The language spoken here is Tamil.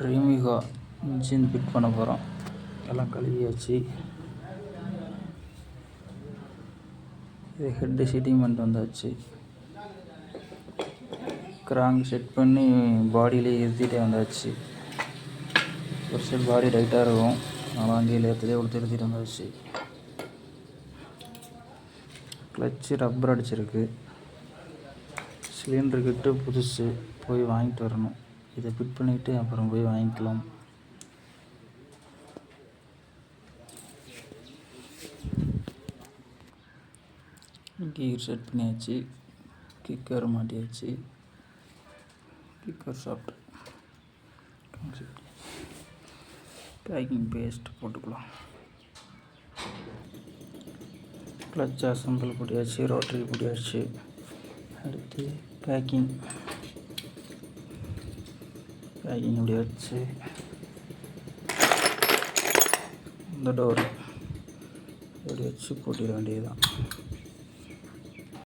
ட்ரீமிகா இன்ஜின் ஃபிட் பண்ண போகிறோம். எல்லாம் கழுவியாச்சு. இது ஹெட்டு சீட்டிங் பண்ணிட்டு வந்தாச்சு. கிராங்க் செட் பண்ணி பாடியிலே இருத்திட்டே வந்தாச்சு. ஒரு சைடு பாடி டைட்டாக இருக்கும், அதனால் அங்கேயே ஏற்றதே கொடுத்து இருத்திட்டு வந்தாச்சு. கிளச்சு ரப்பர் அடிச்சிருக்கு. சிலிண்டர் கிட்டு புதுசு, போய் வாங்கிட்டு வரணும். இதை ஃபிட் பண்ணிவிட்டு அப்புறம் போய் வாங்கிக்கலாம். கீர் செட் பண்ணியாச்சு. கிக்கர் மாட்டியாச்சு. கிக்கர் சாப்பிட்டு பேக்கிங் பேஸ்ட் போட்டுக்கலாம். கிளச் அசம்பிள் போட்டியாச்சு. ரோட்டரி போட்டியாச்சு. அடுத்து பேக்கிங் இப்படி வச்சு இந்த டோர் இப்படி வச்சு போட்டிட வேண்டியதுதான்.